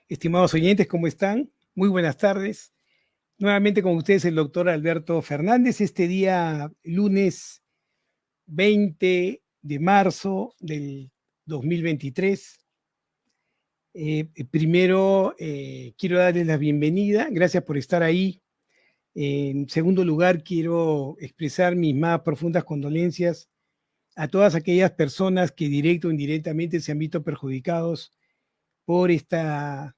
Estimados oyentes, ¿cómo están? Muy buenas tardes. Nuevamente con ustedes el doctor Alberto Fernández, este día lunes 20 de marzo del 2023. Primero, quiero darles la bienvenida. Gracias por estar ahí. En segundo lugar, quiero expresar mis más profundas condolencias a todas aquellas personas que directo o indirectamente se han visto perjudicados por esta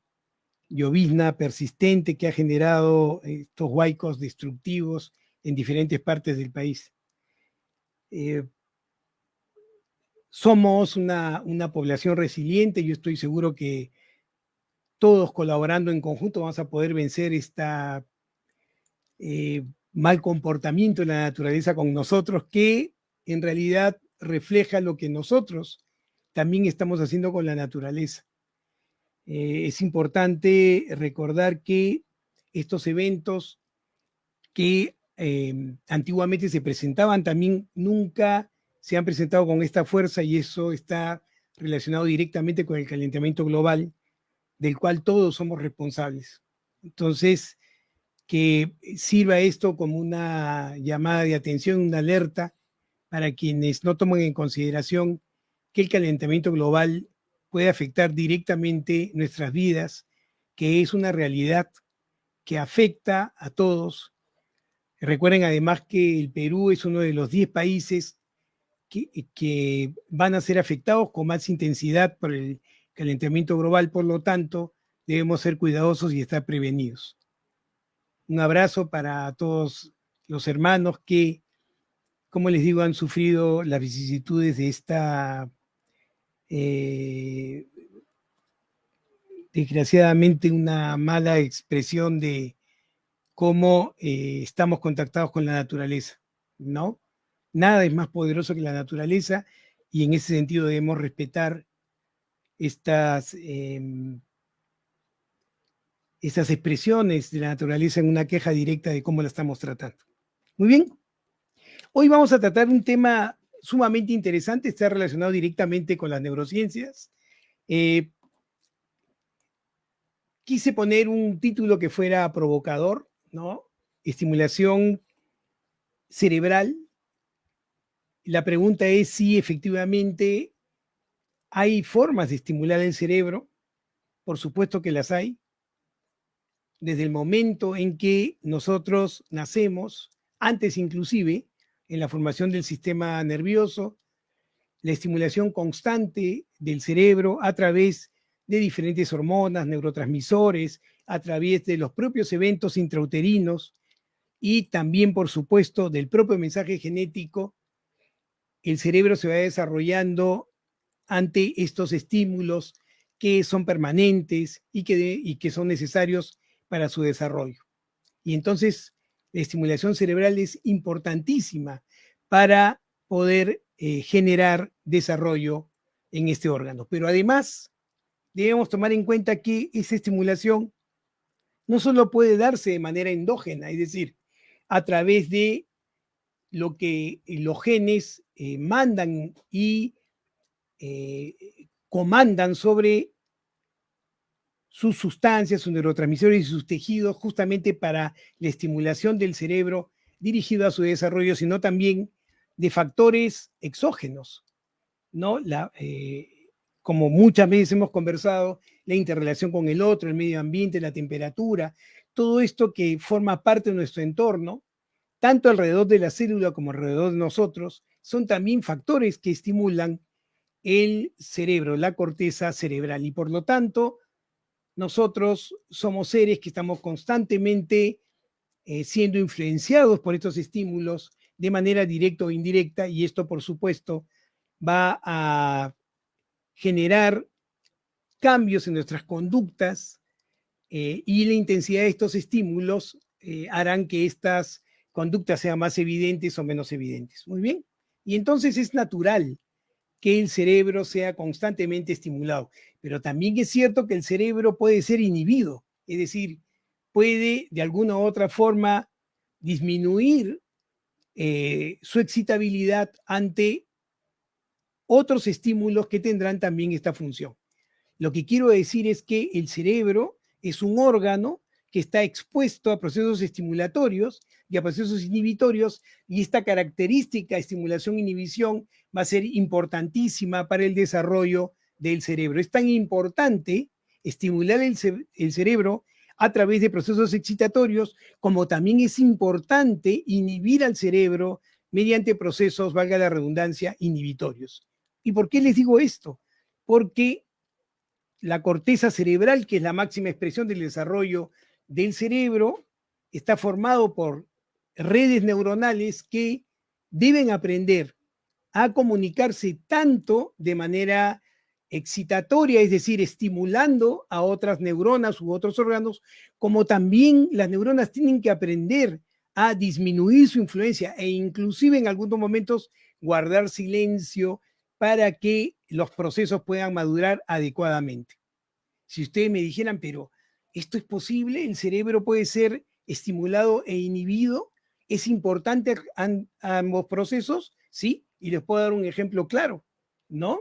llovizna persistente que ha generado estos huaicos destructivos en diferentes partes del país. Somos una población resiliente. Yo estoy seguro que todos colaborando en conjunto vamos a poder vencer esta mal comportamiento de la naturaleza con nosotros, que en realidad refleja lo que nosotros también estamos haciendo con la naturaleza. Es importante recordar que estos eventos que antiguamente se presentaban también nunca se han presentado con esta fuerza, y eso está relacionado directamente con el calentamiento global, del cual todos somos responsables. Entonces, que sirva esto como una llamada de atención, una alerta para quienes no toman en consideración que el calentamiento global puede afectar directamente nuestras vidas, que es una realidad que afecta a todos. Recuerden además que el Perú es uno de los 10 países que van a ser afectados con más intensidad por el calentamiento global. Por lo tanto, debemos ser cuidadosos y estar prevenidos. Un abrazo para todos los hermanos que, como les digo, han sufrido las vicisitudes de esta, desgraciadamente, una mala expresión de cómo estamos contactados con la naturaleza, ¿no? Nada es más poderoso que la naturaleza, y en ese sentido debemos respetar estas, estas expresiones de la naturaleza en una queja directa de cómo la estamos tratando. Muy bien, hoy vamos a tratar un tema sumamente interesante, está relacionado directamente con las neurociencias. Quise poner un título que fuera provocador, ¿no? Estimulación cerebral. La pregunta es si efectivamente hay formas de estimular el cerebro. Por supuesto que las hay. Desde el momento en que nosotros nacemos, antes inclusive, en la formación del sistema nervioso, la estimulación constante del cerebro a través de diferentes hormonas, neurotransmisores, a través de los propios eventos intrauterinos y también, por supuesto, del propio mensaje genético, el cerebro se va desarrollando ante estos estímulos que son permanentes y que son necesarios para su desarrollo. Y entonces la estimulación cerebral es importantísima para poder generar desarrollo en este órgano. Pero además debemos tomar en cuenta que esa estimulación no solo puede darse de manera endógena, es decir, a través de lo que los genes mandan y comandan sobre sus sustancias, sus neurotransmisores y sus tejidos, justamente para la estimulación del cerebro dirigido a su desarrollo, sino también de factores exógenos, ¿no? Como muchas veces hemos conversado, la interrelación con el otro, el medio ambiente, la temperatura, todo esto que forma parte de nuestro entorno, tanto alrededor de la célula como alrededor de nosotros, son también factores que estimulan el cerebro, la corteza cerebral, y por lo tanto nosotros somos seres que estamos constantemente siendo influenciados por estos estímulos de manera directa o indirecta, y esto, por supuesto, va a generar cambios en nuestras conductas, y la intensidad de estos estímulos harán que estas conductas sean más evidentes o menos evidentes. Muy bien. Y entonces es natural que el cerebro sea constantemente estimulado, pero también es cierto que el cerebro puede ser inhibido, es decir, puede de alguna u otra forma disminuir su excitabilidad ante otros estímulos que tendrán también esta función. Lo que quiero decir es que el cerebro es un órgano que está expuesto a procesos estimulatorios y a procesos inhibitorios, y esta característica estimulación-inhibición va a ser importantísima para el desarrollo del cerebro. Es tan importante estimular el cerebro a través de procesos excitatorios, como también es importante inhibir al cerebro mediante procesos, valga la redundancia, inhibitorios. ¿Y por qué les digo esto? Porque la corteza cerebral, que es la máxima expresión del desarrollo del cerebro, está formado por redes neuronales que deben aprender a comunicarse tanto de manera excitatoria, es decir, estimulando a otras neuronas u otros órganos, como también las neuronas tienen que aprender a disminuir su influencia e inclusive en algunos momentos guardar silencio para que los procesos puedan madurar adecuadamente. Si ustedes me dijeran, pero ¿esto es posible? ¿El cerebro puede ser estimulado e inhibido? ¿Es importante ambos procesos? Sí, y les puedo dar un ejemplo claro, ¿no?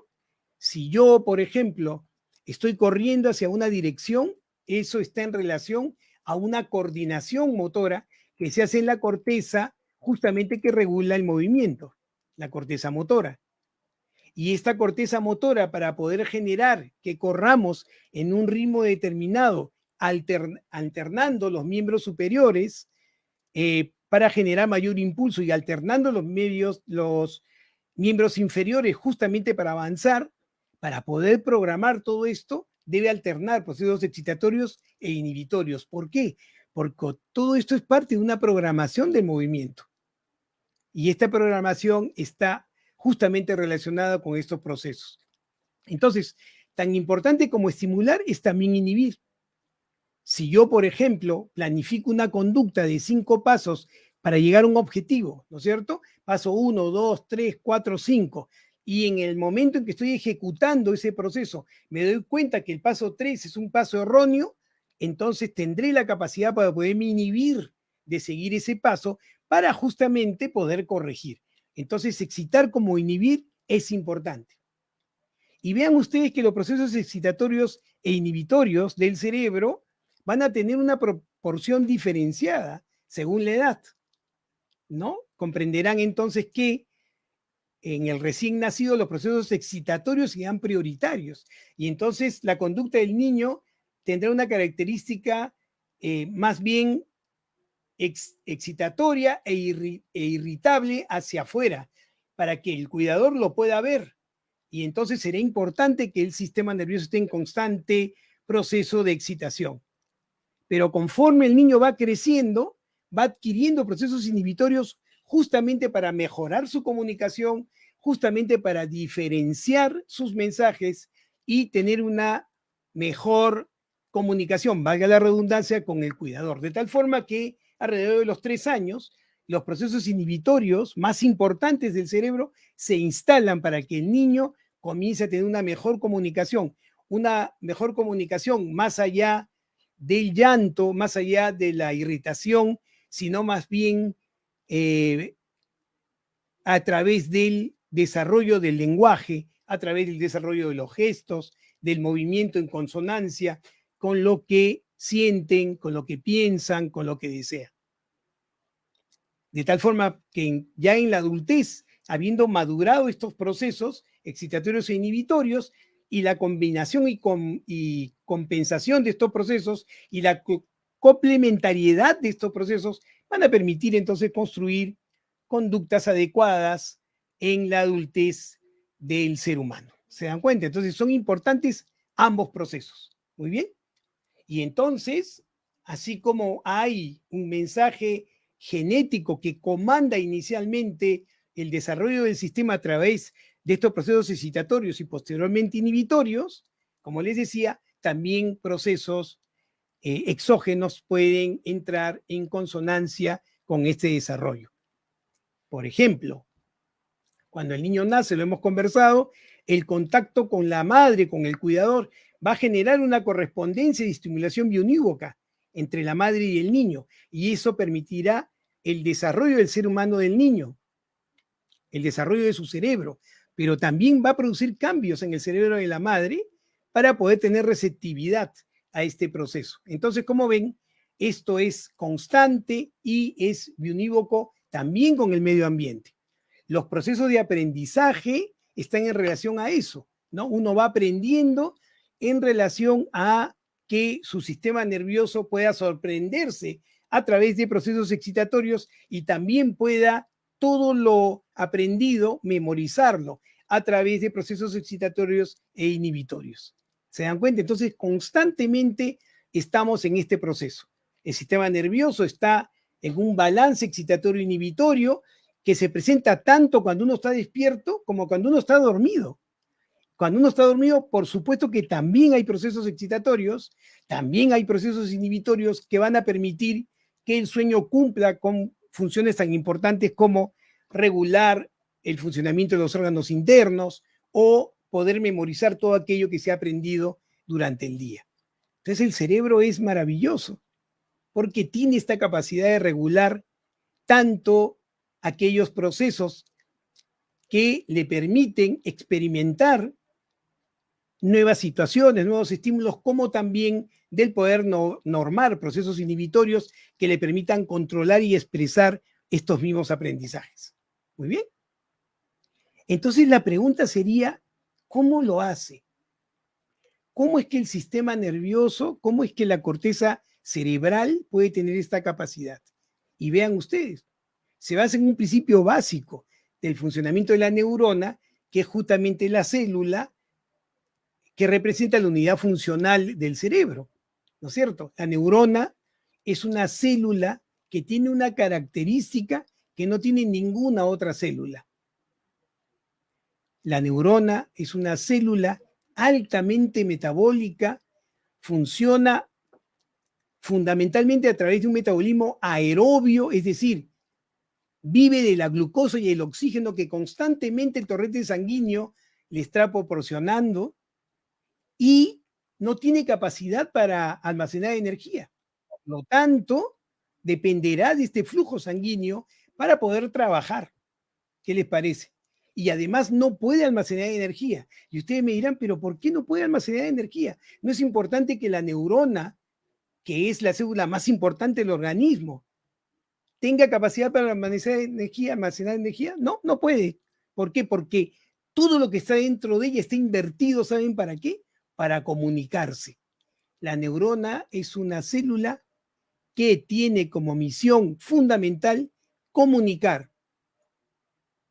Si yo, por ejemplo, estoy corriendo hacia una dirección, eso está en relación a una coordinación motora que se hace en la corteza justamente que regula el movimiento, la corteza motora. Y esta corteza motora, para poder generar que corramos en un ritmo determinado, alternando los miembros superiores, para generar mayor impulso y alternando los miembros inferiores justamente para avanzar, para poder programar todo esto, debe alternar procesos excitatorios e inhibitorios. ¿Por qué? Porque todo esto es parte de una programación del movimiento. Y esta programación está justamente relacionada con estos procesos. Entonces, tan importante como estimular es también inhibir. Si yo, por ejemplo, planifico una conducta de 5 pasos para llegar a un objetivo, ¿no es cierto? Paso 1, 2, 3, 4, 5. Y en el momento en que estoy ejecutando ese proceso, me doy cuenta que el paso 3 es un paso erróneo, entonces tendré la capacidad para poderme inhibir de seguir ese paso para justamente poder corregir. Entonces, excitar como inhibir es importante. Y vean ustedes que los procesos excitatorios e inhibitorios del cerebro van a tener una proporción diferenciada según la edad, ¿no? Comprenderán entonces que en el recién nacido los procesos excitatorios serán prioritarios y entonces la conducta del niño tendrá una característica más bien excitatoria e irritable hacia afuera para que el cuidador lo pueda ver. Y entonces será importante que el sistema nervioso esté en constante proceso de excitación. Pero conforme el niño va creciendo, va adquiriendo procesos inhibitorios justamente para mejorar su comunicación, justamente para diferenciar sus mensajes y tener una mejor comunicación, valga la redundancia, con el cuidador. De tal forma que alrededor de los 3 años, los procesos inhibitorios más importantes del cerebro se instalan para que el niño comience a tener una mejor comunicación más allá del llanto, más allá de la irritación, sino más bien a través del desarrollo del lenguaje, a través del desarrollo de los gestos, del movimiento en consonancia con lo que sienten, con lo que piensan, con lo que desean. De tal forma que ya en la adultez, habiendo madurado estos procesos excitatorios e inhibitorios, y la combinación y compensación de estos procesos y la complementariedad de estos procesos van a permitir entonces construir conductas adecuadas en la adultez del ser humano. ¿Se dan cuenta? Entonces son importantes ambos procesos. Muy bien. Y entonces, así como hay un mensaje genético que comanda inicialmente el desarrollo del sistema a través de estos procesos excitatorios y posteriormente inhibitorios, como les decía, también procesos exógenos pueden entrar en consonancia con este desarrollo. Por ejemplo, cuando el niño nace, lo hemos conversado, el contacto con la madre, con el cuidador, va a generar una correspondencia de estimulación biounívoca entre la madre y el niño, y eso permitirá el desarrollo del ser humano del niño, el desarrollo de su cerebro, pero también va a producir cambios en el cerebro de la madre para poder tener receptividad a este proceso. Entonces, como ven, esto es constante y es biunívoco también con el medio ambiente. Los procesos de aprendizaje están en relación a eso, ¿no? Uno va aprendiendo en relación a que su sistema nervioso pueda sorprenderse a través de procesos excitatorios y también pueda todo lo aprendido memorizarlo a través de procesos excitatorios e inhibitorios. ¿Se dan cuenta? Entonces, constantemente estamos en este proceso. El sistema nervioso está en un balance excitatorio inhibitorio que se presenta tanto cuando uno está despierto como cuando uno está dormido. Cuando uno está dormido, por supuesto que también hay procesos excitatorios, también hay procesos inhibitorios que van a permitir que el sueño cumpla con funciones tan importantes como regular el funcionamiento de los órganos internos o poder memorizar todo aquello que se ha aprendido durante el día. Entonces el cerebro es maravilloso porque tiene esta capacidad de regular tanto aquellos procesos que le permiten experimentar nuevas situaciones, nuevos estímulos, como también del poder normar procesos inhibitorios que le permitan controlar y expresar estos mismos aprendizajes. Muy bien. Entonces la pregunta sería, ¿cómo lo hace? ¿Cómo es que el sistema nervioso, cómo es que la corteza cerebral puede tener esta capacidad? Y vean ustedes, se basa en un principio básico del funcionamiento de la neurona, que es justamente la célula que representa la unidad funcional del cerebro, ¿no es cierto? La neurona es una célula que tiene una característica que no tiene ninguna otra célula. La neurona es una célula altamente metabólica, funciona fundamentalmente a través de un metabolismo aerobio, es decir, vive de la glucosa y el oxígeno que constantemente el torrente sanguíneo le está proporcionando, y no tiene capacidad para almacenar energía. Por lo tanto, dependerá de este flujo sanguíneo para poder trabajar. ¿Qué les parece? Y además no puede almacenar energía. Y ustedes me dirán, pero ¿por qué no puede almacenar energía? No es importante que la neurona, que es la célula más importante del organismo, tenga capacidad para almacenar energía, No, no puede. ¿Por qué? Porque todo lo que está dentro de ella está invertido, ¿saben para qué? Para comunicarse. La neurona es una célula que tiene como misión fundamental comunicar.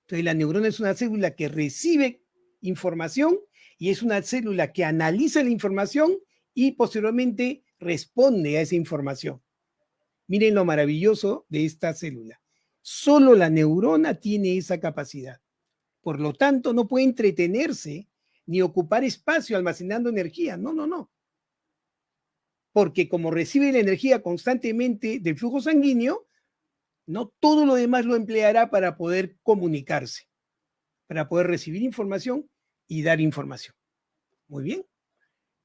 Entonces, la neurona es una célula que recibe información y es una célula que analiza la información y posteriormente responde a esa información. Miren lo maravilloso de esta célula. Solo la neurona tiene esa capacidad. Por lo tanto, no puede entretenerse ni ocupar espacio almacenando energía. No, no, no. Porque como recibe la energía constantemente del flujo sanguíneo, no todo lo demás lo empleará para poder comunicarse, para poder recibir información y dar información. Muy bien.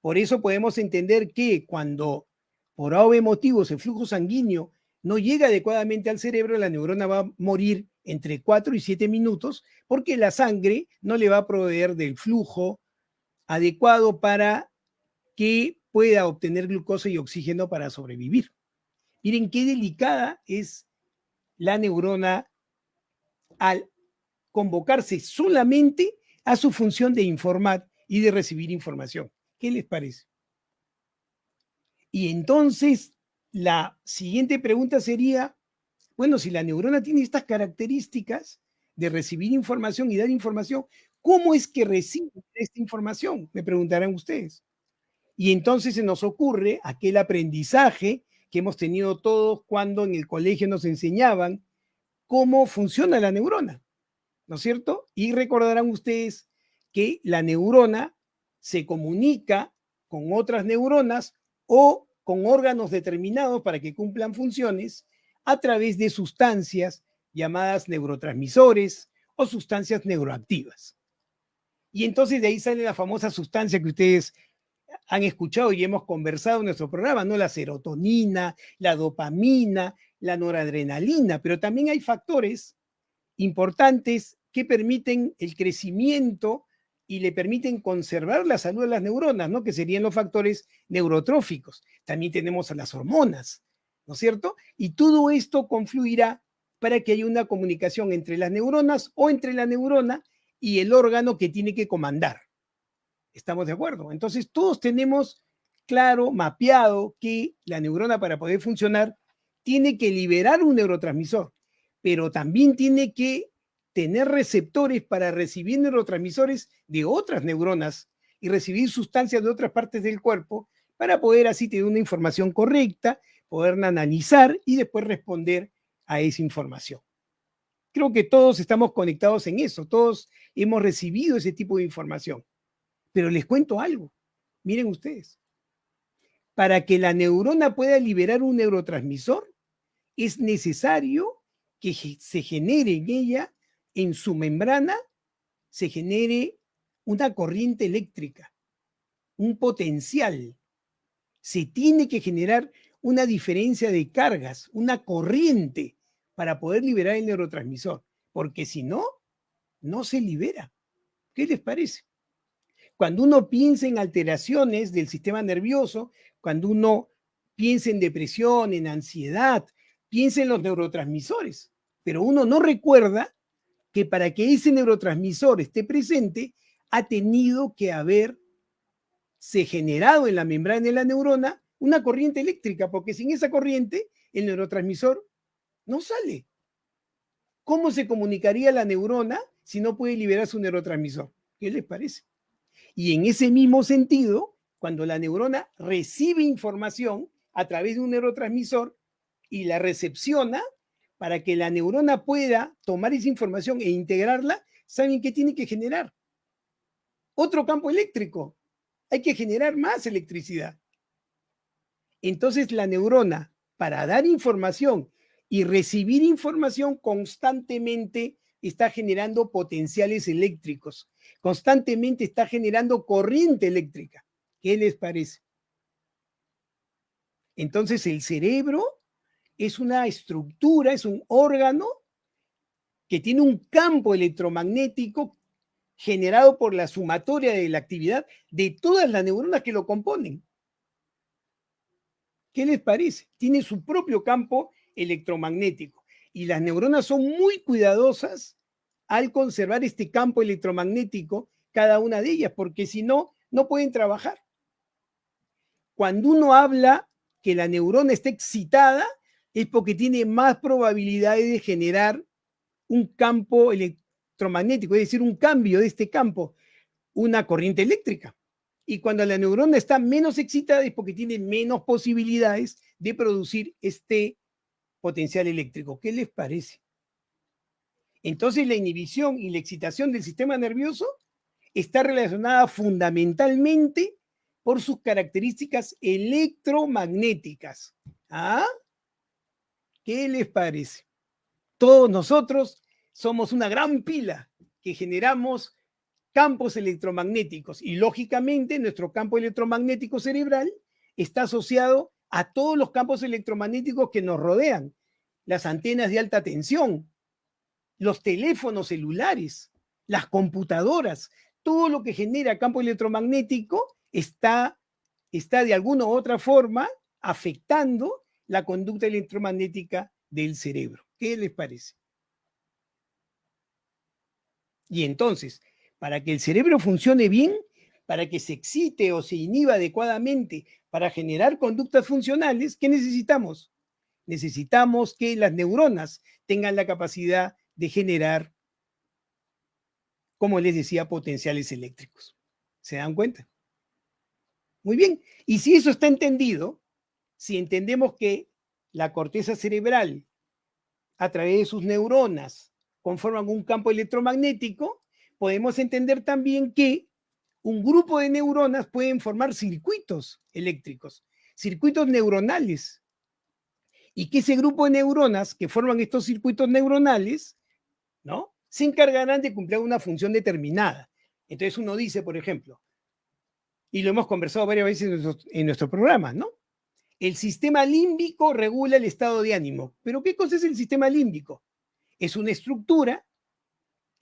Por eso podemos entender que cuando por A o B motivos el flujo sanguíneo no llega adecuadamente al cerebro, la neurona va a morir entre 4 y 7 minutos porque la sangre no le va a proveer del flujo adecuado para que pueda obtener glucosa y oxígeno para sobrevivir. Miren qué delicada es la neurona al convocarse solamente a su función de informar y de recibir información. ¿Qué les parece? Y entonces la siguiente pregunta sería, bueno, si la neurona tiene estas características de recibir información y dar información, ¿cómo es que recibe esta información? Me preguntarán ustedes. Y entonces se nos ocurre aquel aprendizaje que hemos tenido todos cuando en el colegio nos enseñaban cómo funciona la neurona, ¿no es cierto? Y recordarán ustedes que la neurona se comunica con otras neuronas o con órganos determinados para que cumplan funciones a través de sustancias llamadas neurotransmisores o sustancias neuroactivas. Y entonces de ahí sale la famosa sustancia que ustedes han escuchado y hemos conversado en nuestro programa, ¿no? La serotonina, la dopamina, la noradrenalina, pero también hay factores importantes que permiten el crecimiento y le permiten conservar la salud de las neuronas, ¿no? Que serían los factores neurotróficos. También tenemos a las hormonas, ¿no es cierto? Y todo esto confluirá para que haya una comunicación entre las neuronas o entre la neurona y el órgano que tiene que comandar. ¿Estamos de acuerdo? Entonces, todos tenemos claro, mapeado, que la neurona para poder funcionar tiene que liberar un neurotransmisor, pero también tiene que tener receptores para recibir neurotransmisores de otras neuronas y recibir sustancias de otras partes del cuerpo para poder así tener una información correcta, poder analizar y después responder a esa información. Creo que todos estamos conectados en eso, todos hemos recibido ese tipo de información. Pero les cuento algo, miren ustedes, para que la neurona pueda liberar un neurotransmisor, es necesario que se genere en ella, en su membrana, se genere una corriente eléctrica, un potencial. Se tiene que generar una diferencia de cargas, una corriente para poder liberar el neurotransmisor, porque si no, no se libera. ¿Qué les parece? Cuando uno piensa en alteraciones del sistema nervioso, cuando uno piensa en depresión, en ansiedad, piensa en los neurotransmisores, pero uno no recuerda que para que ese neurotransmisor esté presente, ha tenido que haberse generado en la membrana de la neurona una corriente eléctrica, porque sin esa corriente el neurotransmisor no sale. ¿Cómo se comunicaría la neurona si no puede liberar su neurotransmisor? ¿Qué les parece? Y en ese mismo sentido, cuando la neurona recibe información a través de un neurotransmisor y la recepciona, para que la neurona pueda tomar esa información e integrarla, ¿saben qué tiene que generar? Otro campo eléctrico. Hay que generar más electricidad. Entonces la neurona, para dar información y recibir información constantemente, está generando potenciales eléctricos, constantemente está generando corriente eléctrica. ¿Qué les parece? Entonces el cerebro es una estructura, es un órgano que tiene un campo electromagnético generado por la sumatoria de la actividad de todas las neuronas que lo componen. ¿Qué les parece? Tiene su propio campo electromagnético y las neuronas son muy cuidadosas al conservar este campo electromagnético, cada una de ellas, porque si no, no pueden trabajar. Cuando uno habla que la neurona está excitada, es porque tiene más probabilidades de generar un campo electromagnético, es decir, un cambio de este campo, una corriente eléctrica. Y cuando la neurona está menos excitada es porque tiene menos posibilidades de producir este potencial eléctrico. ¿Qué les parece? Entonces la inhibición y la excitación del sistema nervioso está relacionada fundamentalmente por sus características electromagnéticas. ¿Ah? ¿Qué les parece? Todos nosotros somos una gran pila que generamos campos electromagnéticos y lógicamente nuestro campo electromagnético cerebral está asociado a todos los campos electromagnéticos que nos rodean, las antenas de alta tensión, los teléfonos celulares, las computadoras, todo lo que genera campo electromagnético está de alguna u otra forma afectando la conducta electromagnética del cerebro. ¿Qué les parece? Y entonces, para que el cerebro funcione bien, para que se excite o se inhiba adecuadamente para generar conductas funcionales, ¿qué necesitamos? Necesitamos que las neuronas tengan la capacidad de generar, como les decía, potenciales eléctricos. ¿Se dan cuenta? Muy bien. Y si eso está entendido, si entendemos que la corteza cerebral, a través de sus neuronas, conforman un campo electromagnético, podemos entender también que un grupo de neuronas pueden formar circuitos eléctricos, circuitos neuronales, y que ese grupo de neuronas que forman estos circuitos neuronales, ¿no?, se encargarán de cumplir una función determinada. Entonces uno dice, por ejemplo, y lo hemos conversado varias veces en nuestro programa, ¿no? El sistema límbico regula el estado de ánimo. ¿Pero qué cosa es el sistema límbico? Es una estructura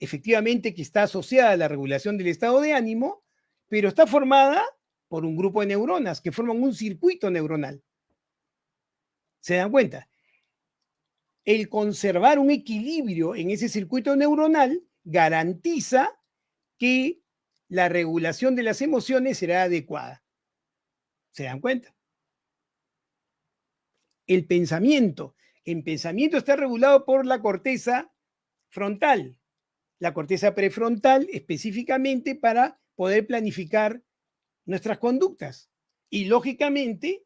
efectivamente que está asociada a la regulación del estado de ánimo, pero está formada por un grupo de neuronas que forman un circuito neuronal. ¿Se dan cuenta? El conservar un equilibrio en ese circuito neuronal garantiza que la regulación de las emociones será adecuada. ¿Se dan cuenta? El pensamiento. El pensamiento está regulado por la corteza frontal, la corteza prefrontal específicamente para poder planificar nuestras conductas. Y lógicamente,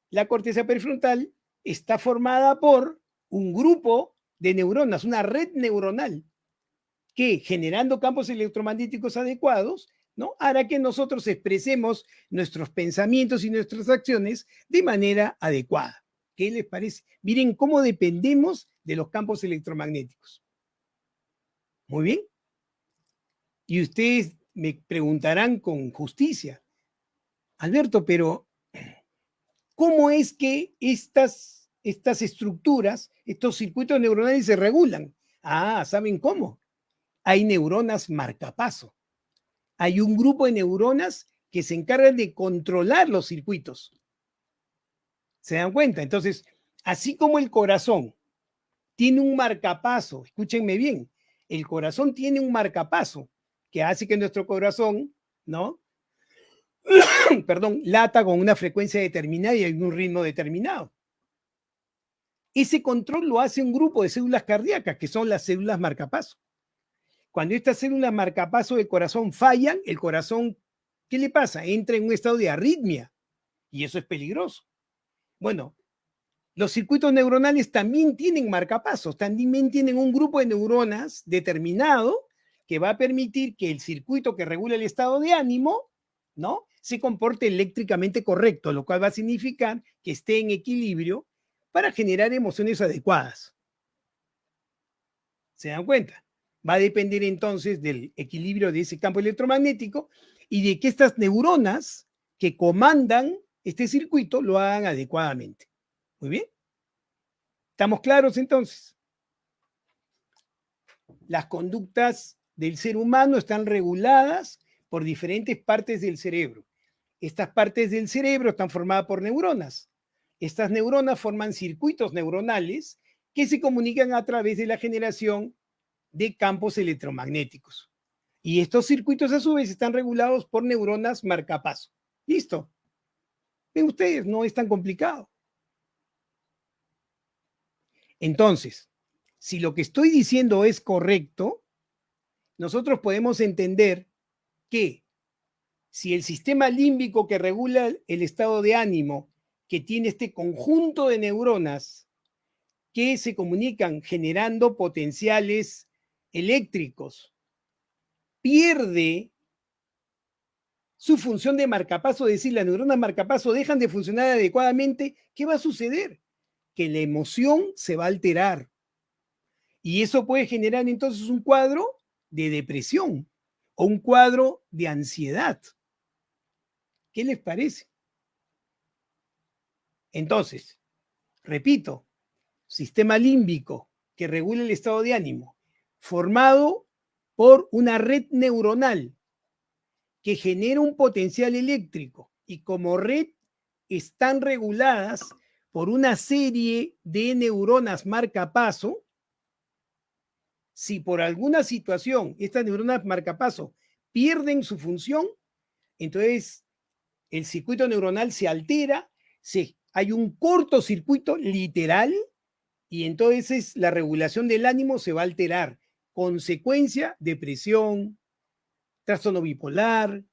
la corteza prefrontal está formada por un grupo de neuronas, una red neuronal, que generando campos electromagnéticos adecuados, ¿no? Hará que nosotros expresemos nuestros pensamientos y nuestras acciones de manera adecuada. ¿Qué les parece? Miren cómo dependemos de los campos electromagnéticos. Muy bien. Y ustedes me preguntarán con justicia, Alberto, pero ¿cómo es que estas estructuras, estos circuitos neuronales se regulan? Ah, ¿saben cómo? Hay neuronas marcapaso. Hay un grupo de neuronas que se encargan de controlar los circuitos. ¿Se dan cuenta? Entonces, así como el corazón tiene un marcapaso, escúchenme bien, el corazón tiene un marcapaso que hace que nuestro corazón, ¿no? Perdón, lata con una frecuencia determinada y en un ritmo determinado. Ese control lo hace un grupo de células cardíacas, que son las células marcapaso. Cuando estas células marcapaso del corazón fallan, el corazón, ¿qué le pasa? Entra en un estado de arritmia y eso es peligroso. Bueno, los circuitos neuronales también tienen marcapasos, también tienen un grupo de neuronas determinado que va a permitir que el circuito que regula el estado de ánimo, ¿no? Se comporte eléctricamente correcto, lo cual va a significar que esté en equilibrio para generar emociones adecuadas. ¿Se dan cuenta? Va a depender entonces del equilibrio de ese campo electromagnético y de que estas neuronas que comandan este circuito lo hagan adecuadamente. Muy bien. ¿Estamos claros entonces? Las conductas del ser humano están reguladas por diferentes partes del cerebro. Estas partes del cerebro están formadas por neuronas. Estas neuronas forman circuitos neuronales que se comunican a través de la generación de campos electromagnéticos. Y estos circuitos a su vez están regulados por neuronas marcapaso. ¿Listo? Ven ustedes, no es tan complicado. Entonces, si lo que estoy diciendo es correcto, nosotros podemos entender que si el sistema límbico que regula el estado de ánimo, que tiene este conjunto de neuronas que se comunican generando potenciales eléctricos, pierde su función de marcapaso, es decir, las neuronas marcapaso dejan de funcionar adecuadamente, ¿qué va a suceder? Que la emoción se va a alterar. Y eso puede generar entonces un cuadro de depresión o un cuadro de ansiedad. ¿Qué les parece? Entonces, repito, sistema límbico que regula el estado de ánimo, formado por una red neuronal que genera un potencial eléctrico y como red están reguladas por una serie de neuronas marcapaso. Si por alguna situación estas neuronas marcapaso pierden su función, entonces el circuito neuronal se altera, hay un cortocircuito literal y entonces la regulación del ánimo se va a alterar. Consecuencia, depresión, trastorno bipolar,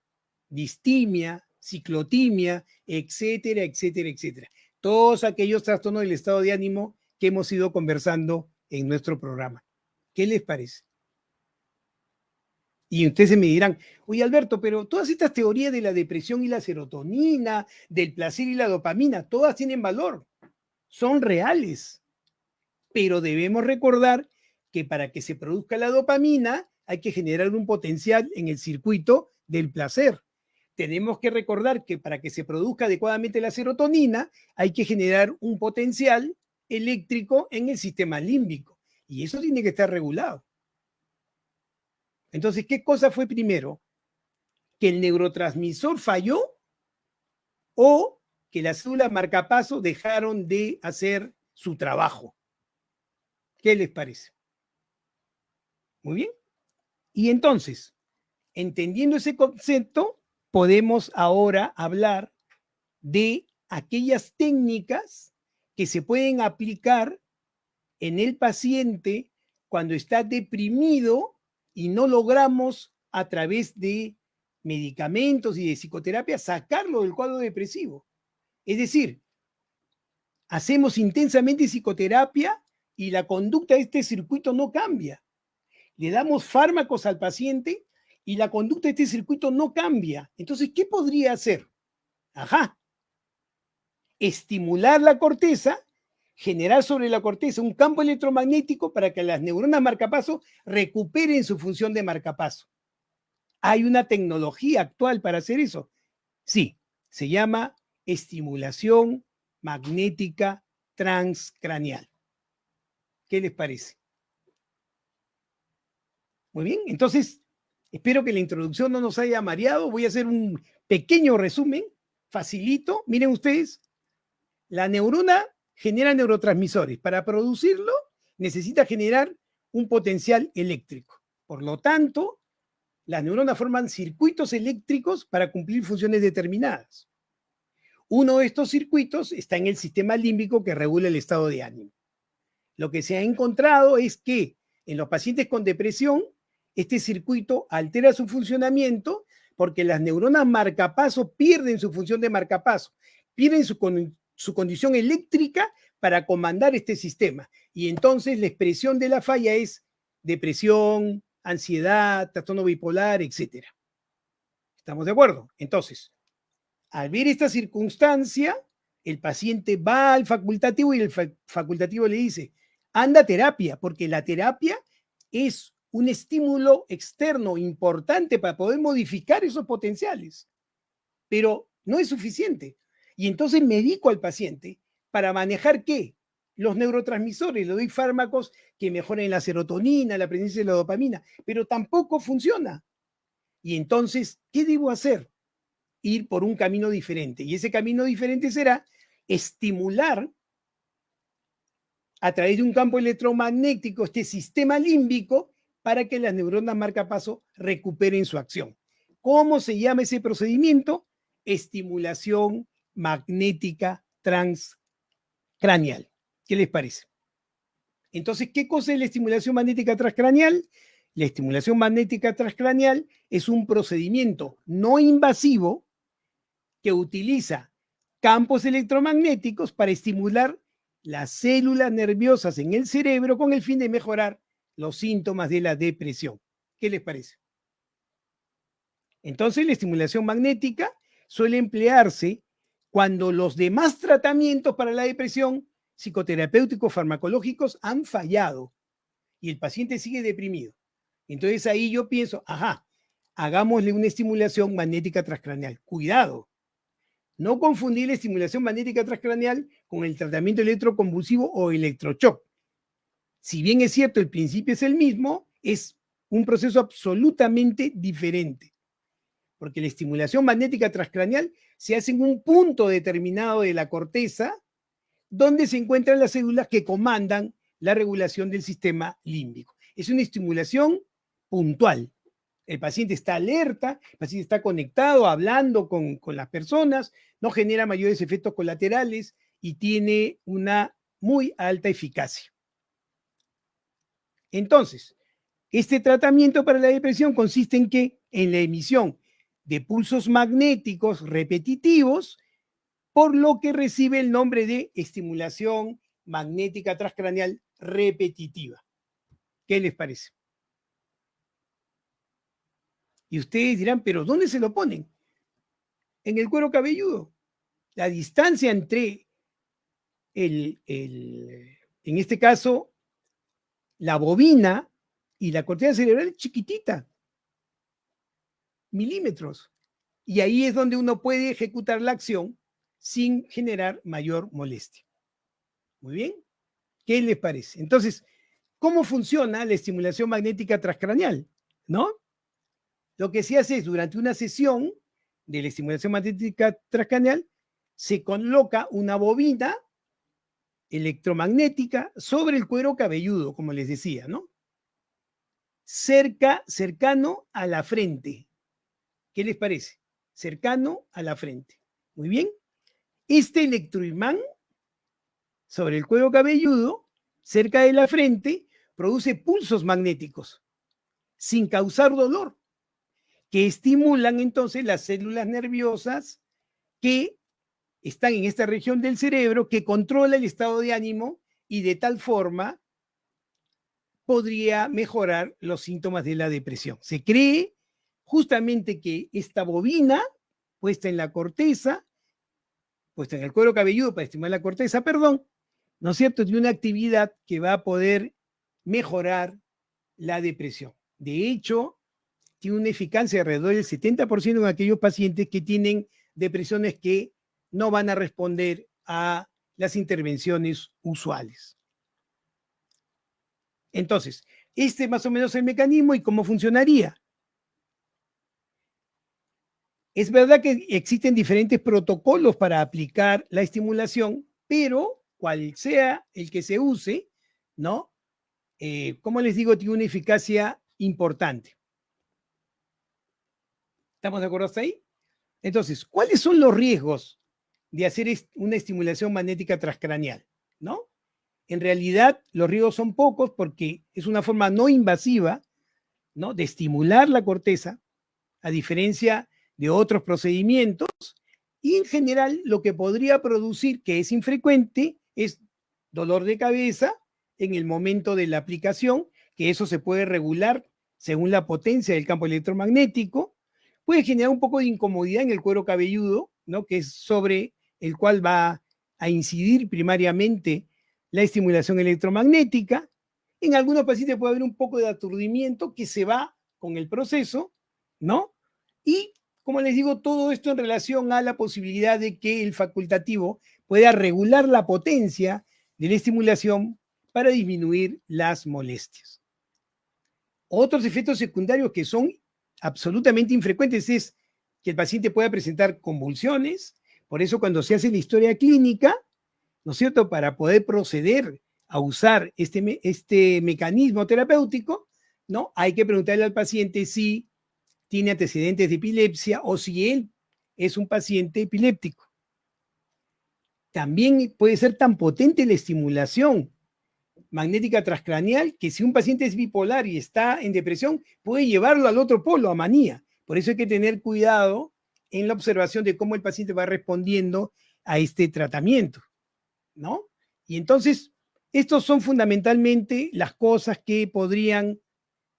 distimia, ciclotimia, etcétera, etcétera, etcétera. Todos aquellos trastornos del estado de ánimo que hemos ido conversando en nuestro programa. ¿Qué les parece? Y ustedes me dirán, oye Alberto, pero todas estas teorías de la depresión y la serotonina, del placer y la dopamina, todas tienen valor, son reales. Pero debemos recordar que para que se produzca la dopamina hay que generar un potencial en el circuito del placer. Tenemos que recordar que para que se produzca adecuadamente la serotonina hay que generar un potencial eléctrico en el sistema límbico y eso tiene que estar regulado. Entonces, ¿qué cosa fue primero? ¿Que el neurotransmisor falló o que las células marcapasos dejaron de hacer su trabajo? ¿Qué les parece? Muy bien. Y entonces, entendiendo ese concepto, podemos ahora hablar de aquellas técnicas que se pueden aplicar en el paciente cuando está deprimido y no logramos a través de medicamentos y de psicoterapia sacarlo del cuadro depresivo. Es decir, hacemos intensamente psicoterapia y la conducta de este circuito no cambia. Le damos fármacos al paciente y la conducta de este circuito no cambia. Entonces, ¿qué podría hacer? Ajá, estimular la corteza, generar sobre la corteza un campo electromagnético para que las neuronas marcapaso recuperen su función de marcapaso. ¿Hay una tecnología actual para hacer eso? Sí, se llama estimulación magnética transcranial. ¿Qué les parece? Muy bien, entonces espero que la introducción no nos haya mareado. Voy a hacer un pequeño resumen, facilito. Miren ustedes, la neurona genera neurotransmisores. Para producirlo, necesita generar un potencial eléctrico. Por lo tanto, las neuronas forman circuitos eléctricos para cumplir funciones determinadas. Uno de estos circuitos está en el sistema límbico que regula el estado de ánimo. Lo que se ha encontrado es que en los pacientes con depresión, este circuito altera su funcionamiento porque las neuronas marcapaso pierden su función de marcapaso, pierden su condición eléctrica para comandar este sistema. Y entonces la expresión de la falla es depresión, ansiedad, trastorno bipolar, etc. ¿Estamos de acuerdo? Entonces, al ver esta circunstancia, el paciente va al facultativo y el facultativo le dice, anda a terapia, porque la terapia es un estímulo externo importante para poder modificar esos potenciales, pero no es suficiente. Y entonces medico al paciente para manejar ¿qué? Los neurotransmisores, le doy fármacos que mejoren la serotonina, la presencia de la dopamina, pero tampoco funciona. Y entonces, ¿qué debo hacer? Ir por un camino diferente. Y ese camino diferente será estimular a través de un campo electromagnético este sistema límbico para que las neuronas marcapaso recuperen su acción. ¿Cómo se llama ese procedimiento? Estimulación magnética transcranial. ¿Qué les parece? Entonces, ¿qué cosa es la estimulación magnética transcranial? La estimulación magnética transcranial es un procedimiento no invasivo que utiliza campos electromagnéticos para estimular las células nerviosas en el cerebro con el fin de mejorar los síntomas de la depresión. ¿Qué les parece? Entonces, la estimulación magnética suele emplearse cuando los demás tratamientos para la depresión, psicoterapéuticos, farmacológicos, han fallado y el paciente sigue deprimido. Entonces ahí yo pienso, ajá, hagámosle una estimulación magnética transcranial. Cuidado, no confundir la estimulación magnética transcranial con el tratamiento electroconvulsivo o electroshock. Si bien es cierto, el principio es el mismo, es un proceso absolutamente diferente. Porque la estimulación magnética transcranial se hace en un punto determinado de la corteza donde se encuentran las células que comandan la regulación del sistema límbico. Es una estimulación puntual. El paciente está alerta, el paciente está conectado, hablando con las personas, no genera mayores efectos colaterales y tiene una muy alta eficacia. Entonces, este tratamiento para la depresión consiste en que en la emisión de pulsos magnéticos repetitivos, por lo que recibe el nombre de estimulación magnética transcranial repetitiva. ¿Qué les parece? Y ustedes dirán, ¿pero dónde se lo ponen? En el cuero cabelludo. La distancia entre en este caso, la bobina y la corteza cerebral es chiquitita, milímetros. Y ahí es donde uno puede ejecutar la acción sin generar mayor molestia. Muy bien. ¿Qué les parece? Entonces, ¿cómo funciona la estimulación magnética transcranial? ¿No? lo que se hace es, durante una sesión de la estimulación magnética transcraneal, se coloca una bobina electromagnética sobre el cuero cabelludo, como les decía, ¿no? Cercano a la frente. ¿Qué les parece? Cercano a la frente. Muy bien. Este electroimán sobre el cuero cabelludo, cerca de la frente, produce pulsos magnéticos sin causar dolor, que estimulan entonces las células nerviosas que están en esta región del cerebro, que controla el estado de ánimo y de tal forma podría mejorar los síntomas de la depresión. Se cree justamente que esta bobina puesta en la corteza, puesta en el cuero cabelludo para estimular la corteza, perdón, ¿no es cierto?, de una actividad que va a poder mejorar la depresión. De hecho, tiene una eficacia alrededor del 70% en aquellos pacientes que tienen depresiones que no van a responder a las intervenciones usuales. Entonces, este es más o menos el mecanismo y cómo funcionaría. Es verdad que existen diferentes protocolos para aplicar la estimulación, pero cual sea el que se use, ¿no? Como les digo, tiene una eficacia importante. ¿Estamos de acuerdo hasta ahí? Entonces, ¿cuáles son los riesgos de hacer una estimulación magnética transcraneal? ¿No? En realidad, los riesgos son pocos porque es una forma no invasiva, ¿no?, de estimular la corteza, a diferencia de otros procedimientos, y en general lo que podría producir, que es infrecuente, es dolor de cabeza en el momento de la aplicación, que eso se puede regular según la potencia del campo electromagnético. Puede generar un poco de incomodidad en el cuero cabelludo, ¿no?, que es sobre el cual va a incidir primariamente la estimulación electromagnética. En algunos pacientes puede haber un poco de aturdimiento que se va con el proceso, ¿no? Y, como les digo, todo esto en relación a la posibilidad de que el facultativo pueda regular la potencia de la estimulación para disminuir las molestias. Otros efectos secundarios que son absolutamente infrecuentes es que el paciente pueda presentar convulsiones. Por eso, cuando se hace la historia clínica, ¿no es cierto?, para poder proceder a usar este mecanismo terapéutico, ¿no?, hay que preguntarle al paciente si tiene antecedentes de epilepsia o si él es un paciente epiléptico. También puede ser tan potente la estimulación magnética transcraneal que si un paciente es bipolar y está en depresión, puede llevarlo al otro polo, a manía. Por eso hay que tener cuidado en la observación de cómo el paciente va respondiendo a este tratamiento, ¿no? Y entonces, estos son fundamentalmente las cosas que podrían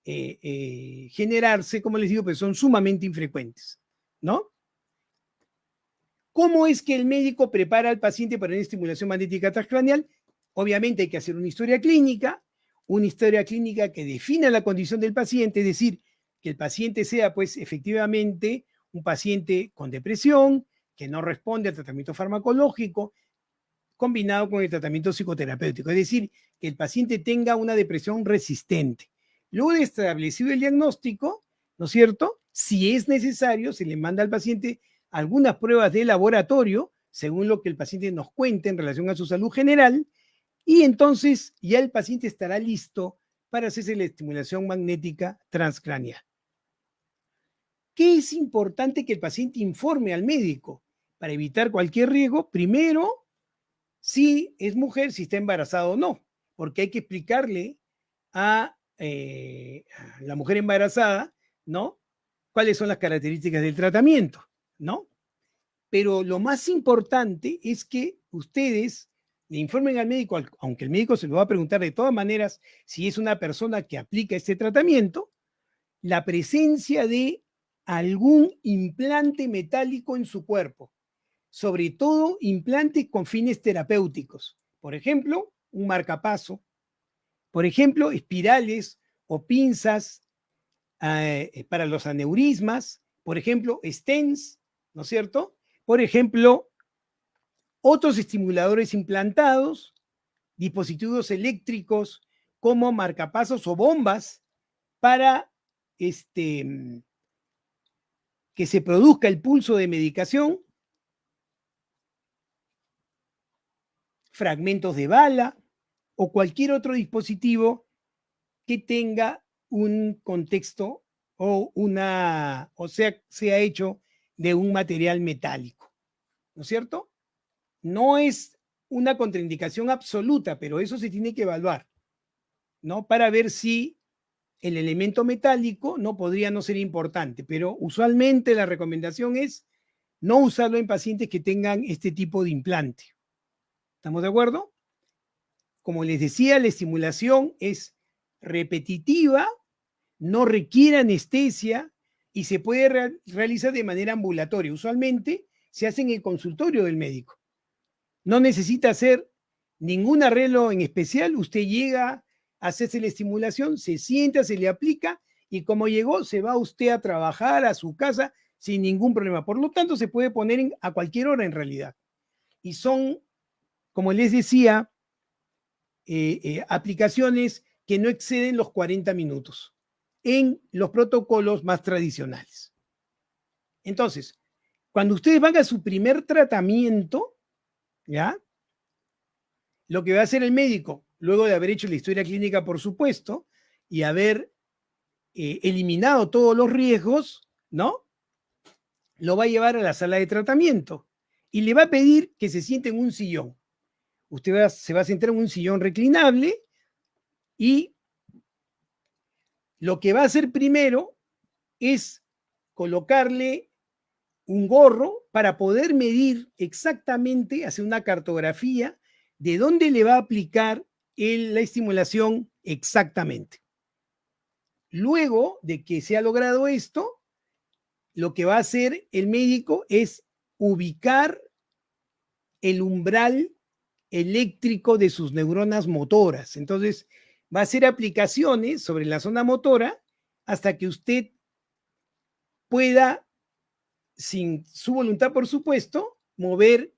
generarse, como les digo, pero son sumamente infrecuentes, ¿no? ¿Cómo es que el médico prepara al paciente para una estimulación magnética transcraneal? Obviamente hay que hacer una historia clínica que defina la condición del paciente, es decir, que el paciente sea, pues, efectivamente un paciente con depresión, que no responde al tratamiento farmacológico, combinado con el tratamiento psicoterapéutico, es decir, que el paciente tenga una depresión resistente. Luego de establecido el diagnóstico, ¿no es cierto?, si es necesario, se le manda al paciente algunas pruebas de laboratorio, según lo que el paciente nos cuente en relación a su salud general, y entonces ya el paciente estará listo para hacerse la estimulación magnética transcraneal. ¿Qué es importante que el paciente informe al médico para evitar cualquier riesgo? Primero, si es mujer, si está embarazada o no, porque hay que explicarle a la mujer embarazada, ¿no?, cuáles son las características del tratamiento, ¿no? Pero lo más importante es que ustedes le informen al médico, aunque el médico se lo va a preguntar de todas maneras si es una persona que aplica este tratamiento, la presencia de algún implante metálico en su cuerpo, sobre todo implantes con fines terapéuticos. Por ejemplo, un marcapaso, por ejemplo, espirales o pinzas para los aneurismas, por ejemplo, stents, ¿no es cierto? Por ejemplo, otros estimuladores implantados, dispositivos eléctricos como marcapasos o bombas para que se produzca el pulso de medicación, fragmentos de bala o cualquier otro dispositivo que tenga un contexto o sea hecho de un material metálico, ¿no es cierto? No es una contraindicación absoluta, pero eso se tiene que evaluar, ¿no? Para ver si el elemento metálico no podría no ser importante, pero usualmente la recomendación es no usarlo en pacientes que tengan este tipo de implante. ¿Estamos de acuerdo? Como les decía, la estimulación es repetitiva, no requiere anestesia y se puede realizar de manera ambulatoria. Usualmente se hace en el consultorio del médico. No necesita hacer ningún arreglo en especial. Usted llega a hacerse la estimulación, se sienta, se le aplica y como llegó, se va usted a trabajar a su casa sin ningún problema. Por lo tanto, se puede poner a cualquier hora en realidad. Y son, como les decía, aplicaciones que no exceden los 40 minutos en los protocolos más tradicionales. Entonces, cuando ustedes van a su primer tratamiento, ¿ya? Lo que va a hacer el médico, luego de haber hecho la historia clínica, por supuesto, y haber eliminado todos los riesgos, ¿no? Lo va a llevar a la sala de tratamiento y le va a pedir que se siente en un sillón. Usted se va a sentar en un sillón reclinable y lo que va a hacer primero es colocarle un gorro para poder medir exactamente, hacer una cartografía de dónde le va a aplicar la estimulación exactamente. Luego de que se ha logrado esto, lo que va a hacer el médico es ubicar el umbral eléctrico de sus neuronas motoras. Entonces, va a hacer aplicaciones sobre la zona motora hasta que usted pueda, sin su voluntad, por supuesto, mover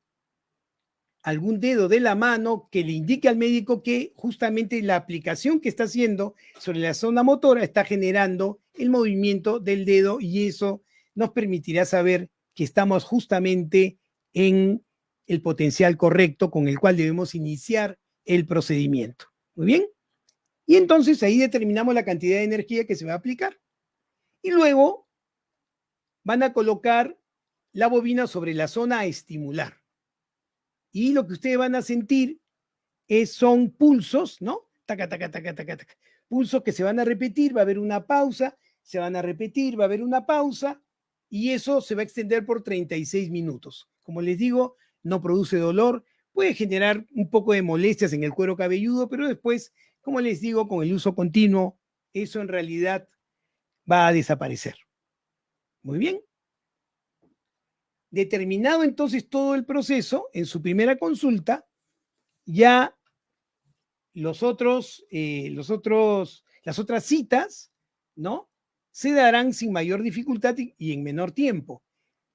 algún dedo de la mano que le indique al médico que justamente la aplicación que está haciendo sobre la zona motora está generando el movimiento del dedo y eso nos permitirá saber que estamos justamente en el potencial correcto con el cual debemos iniciar el procedimiento. Muy bien. Y entonces ahí determinamos la cantidad de energía que se va a aplicar. Y luego van a colocar la bobina sobre la zona a estimular. Y lo que ustedes van a sentir son pulsos, ¿no? Taca, taca, taca, taca, taca. Pulsos que se van a repetir, va a haber una pausa, se van a repetir, va a haber una pausa, y eso se va a extender por 36 minutos. Como les digo, no produce dolor, puede generar un poco de molestias en el cuero cabelludo, pero después, como les digo, con el uso continuo, eso en realidad va a desaparecer. Muy bien. Determinado entonces todo el proceso, en su primera consulta, ya las otras citas, ¿no? Se darán sin mayor dificultad y en menor tiempo.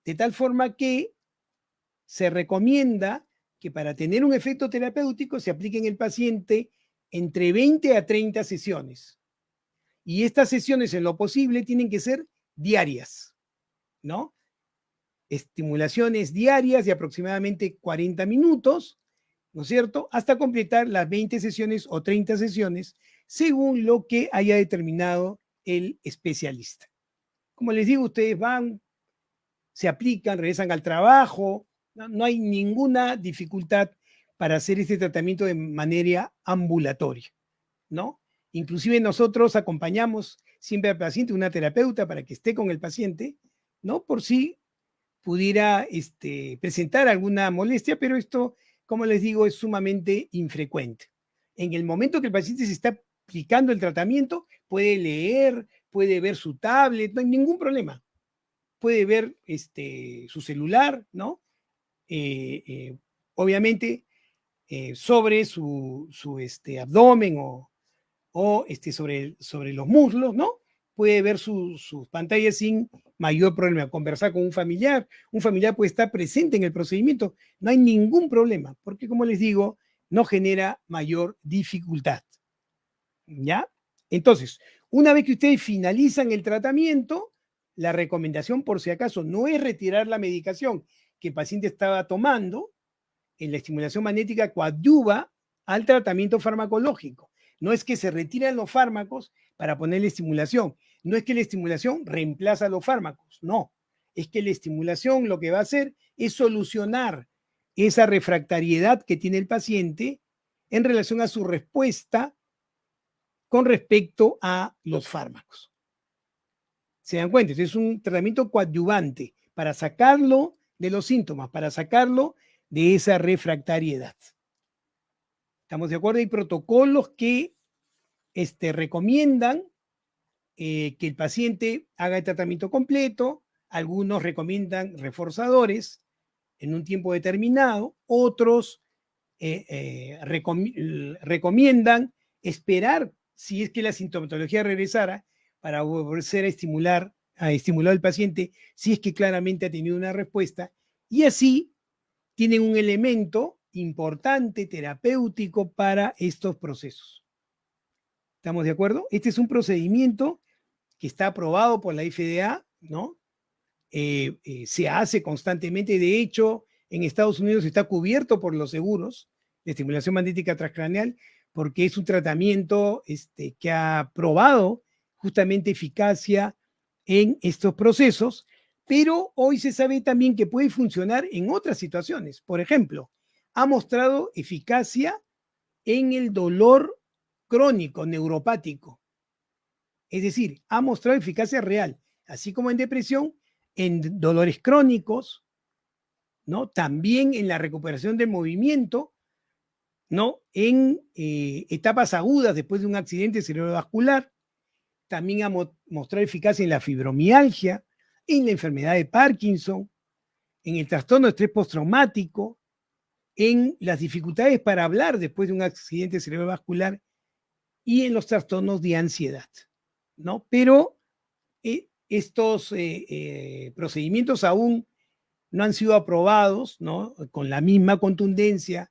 De tal forma que se recomienda que para tener un efecto terapéutico se aplique en el paciente entre 20 a 30 sesiones. Y estas sesiones, en lo posible, tienen que ser diarias, ¿no? Estimulaciones diarias de aproximadamente 40 minutos, ¿no es cierto? Hasta completar las 20 sesiones o 30 sesiones, según lo que haya determinado el especialista. Como les digo, ustedes van, se aplican, regresan al trabajo, no hay ninguna dificultad para hacer este tratamiento de manera ambulatoria, ¿no? Inclusive nosotros acompañamos siempre al paciente, una terapeuta para que esté con el paciente, ¿no? Por si pudiera presentar alguna molestia, pero esto, como les digo, es sumamente infrecuente. En el momento que el paciente se está aplicando el tratamiento, puede leer, puede ver su tablet, no hay ningún problema. Puede ver su celular, ¿no? Obviamente sobre su abdomen o sobre los muslos, ¿no? Puede ver sus pantallas sin mayor problema, conversar con un familiar puede estar presente en el procedimiento, no hay ningún problema, porque como les digo, no genera mayor dificultad, ¿ya? Entonces, una vez que ustedes finalizan el tratamiento, la recomendación, por si acaso, no es retirar la medicación que el paciente estaba tomando. En la estimulación magnética coadyuva al tratamiento farmacológico. No es que se retiran los fármacos para ponerle estimulación. No es que la estimulación reemplaza los fármacos. No. Es que la estimulación lo que va a hacer es solucionar esa refractariedad que tiene el paciente en relación a su respuesta con respecto a los fármacos. ¿Se dan cuenta? Es un tratamiento coadyuvante para sacarlo de los síntomas, para sacarlo de esa refractariedad. ¿Estamos de acuerdo? Hay protocolos que recomiendan que el paciente haga el tratamiento completo. Algunos recomiendan reforzadores en un tiempo determinado. Otros recomiendan esperar, si es que la sintomatología regresara, para volver a estimular al paciente, si es que claramente ha tenido una respuesta. Y así tienen un elemento importante terapéutico para estos procesos. ¿Estamos de acuerdo? Este es un procedimiento que está aprobado por la FDA, ¿no? Se hace constantemente. De hecho, en Estados Unidos está cubierto por los seguros de estimulación magnética transcraneal porque es un tratamiento que ha probado justamente eficacia en estos procesos, pero hoy se sabe también que puede funcionar en otras situaciones. Por ejemplo, ha mostrado eficacia en el dolor crónico neuropático. Es decir, ha mostrado eficacia real, así como en depresión, en dolores crónicos, ¿no? También en la recuperación del movimiento, ¿no? En etapas agudas después de un accidente cerebrovascular. También ha mostrado eficacia en la fibromialgia, en la enfermedad de Parkinson, en el trastorno de estrés postraumático, en las dificultades para hablar después de un accidente cerebrovascular y en los trastornos de ansiedad, ¿no? Pero estos procedimientos aún no han sido aprobados, ¿no? Con la misma contundencia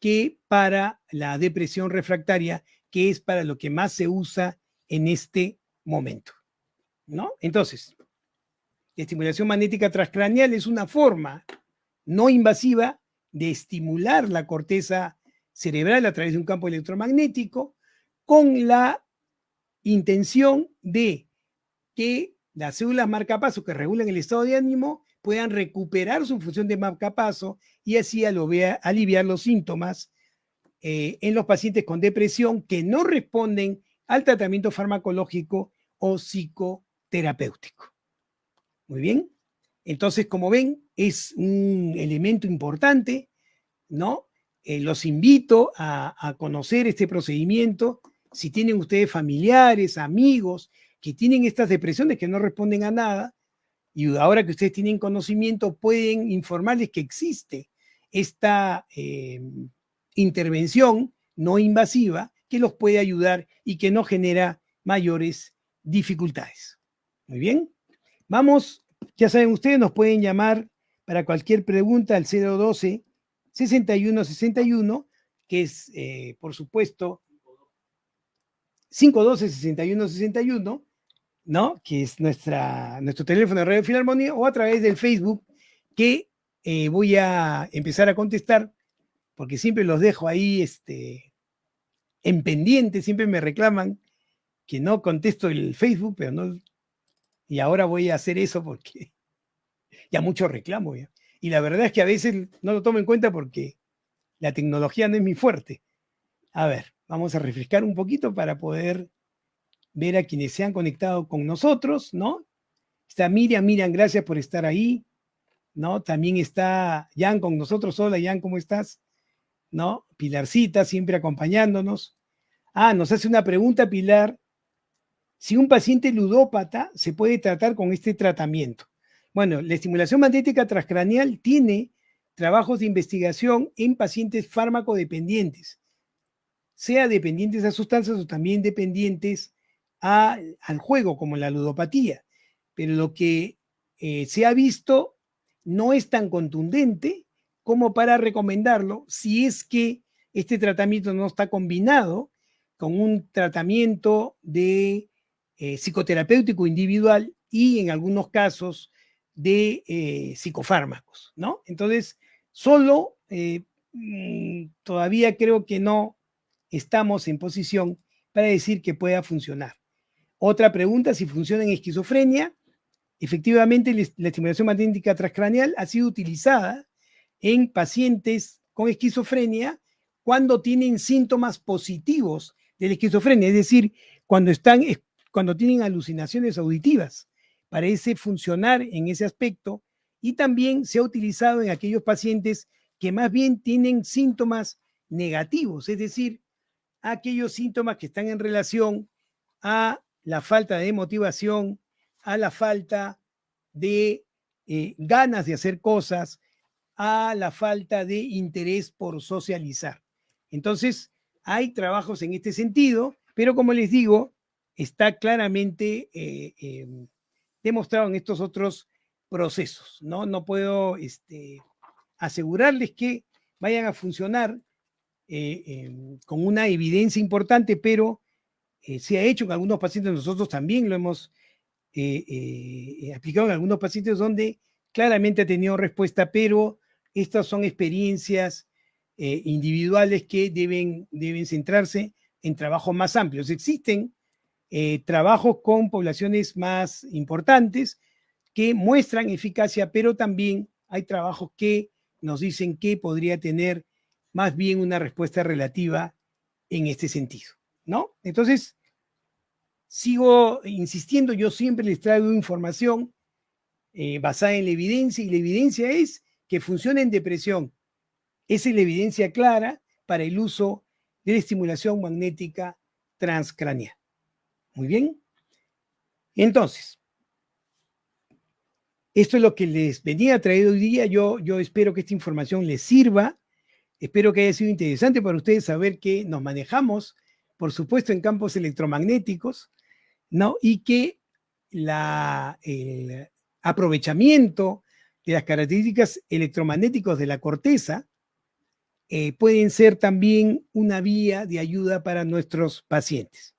que para la depresión refractaria, que es para lo que más se usa en este momento, ¿no? Entonces, la estimulación magnética transcraneal es una forma no invasiva de estimular la corteza cerebral a través de un campo electromagnético con la intención de que las células marcapaso que regulan el estado de ánimo puedan recuperar su función de marcapaso y así aliviar los síntomas en los pacientes con depresión que no responden al tratamiento farmacológico o psicoterapéutico. Muy bien. Entonces, como ven, es un elemento importante, ¿no? Los invito a conocer este procedimiento. Si tienen ustedes familiares, amigos que tienen estas depresiones que no responden a nada, y ahora que ustedes tienen conocimiento, pueden informarles que existe esta intervención no invasiva que los puede ayudar y que no genera mayores dificultades. Muy bien. Vamos, ya saben ustedes, nos pueden llamar para cualquier pregunta al 012-6161, que es, por supuesto, 512-6161, ¿no? Que es nuestro teléfono de Radio Filarmonía, o a través del Facebook, que voy a empezar a contestar, porque siempre los dejo ahí en pendiente, siempre me reclaman que no contesto el Facebook, pero no, y ahora voy a hacer eso porque ya mucho reclamo ya. Y la verdad es que a veces no lo tomo en cuenta porque la tecnología no es mi fuerte. A ver, vamos a refrescar un poquito para poder ver a quienes se han conectado con nosotros, ¿no? Está Miriam, gracias por estar ahí, ¿no? También está Jan con nosotros. Hola, Jan, ¿cómo estás? ¿No? Pilarcita, siempre acompañándonos. Nos hace una pregunta, Pilar. Si un paciente ludópata se puede tratar con este tratamiento. Bueno, la estimulación magnética transcraneal tiene trabajos de investigación en pacientes fármacodependientes, sea dependientes a sustancias o también dependientes al juego, como la ludopatía. Pero lo que se ha visto no es tan contundente como para recomendarlo si es que este tratamiento no está combinado con un tratamiento de psicoterapéutico individual y en algunos casos de psicofármacos, ¿no? Entonces, solo todavía creo que no estamos en posición para decir que pueda funcionar. Otra pregunta, si funciona en esquizofrenia. Efectivamente, la estimulación magnética transcraneal ha sido utilizada en pacientes con esquizofrenia cuando tienen síntomas positivos de la esquizofrenia, es decir, cuando tienen alucinaciones auditivas. Parece funcionar en ese aspecto y también se ha utilizado en aquellos pacientes que más bien tienen síntomas negativos, es decir, aquellos síntomas que están en relación a la falta de motivación, a la falta de ganas de hacer cosas, a la falta de interés por socializar. Entonces, hay trabajos en este sentido, pero como les digo, está claramente demostrado en estos otros procesos, ¿no? No puedo asegurarles que vayan a funcionar con una evidencia importante, pero se ha hecho en algunos pacientes, nosotros también lo hemos aplicado en algunos pacientes donde claramente ha tenido respuesta, pero estas son experiencias individuales que deben centrarse en trabajos más amplios. Existen trabajos con poblaciones más importantes que muestran eficacia, pero también hay trabajos que nos dicen que podría tener más bien una respuesta relativa en este sentido, ¿no? Entonces, sigo insistiendo, yo siempre les traigo información basada en la evidencia y la evidencia es que funciona en depresión. Esa es la evidencia clara para el uso de la estimulación magnética transcraneal. Muy bien. Entonces, esto es lo que les venía a traer hoy día. Yo espero que esta información les sirva. Espero que haya sido interesante para ustedes saber que nos manejamos, por supuesto, en campos electromagnéticos, ¿no? Y que el aprovechamiento de las características electromagnéticas de la corteza pueden ser también una vía de ayuda para nuestros pacientes.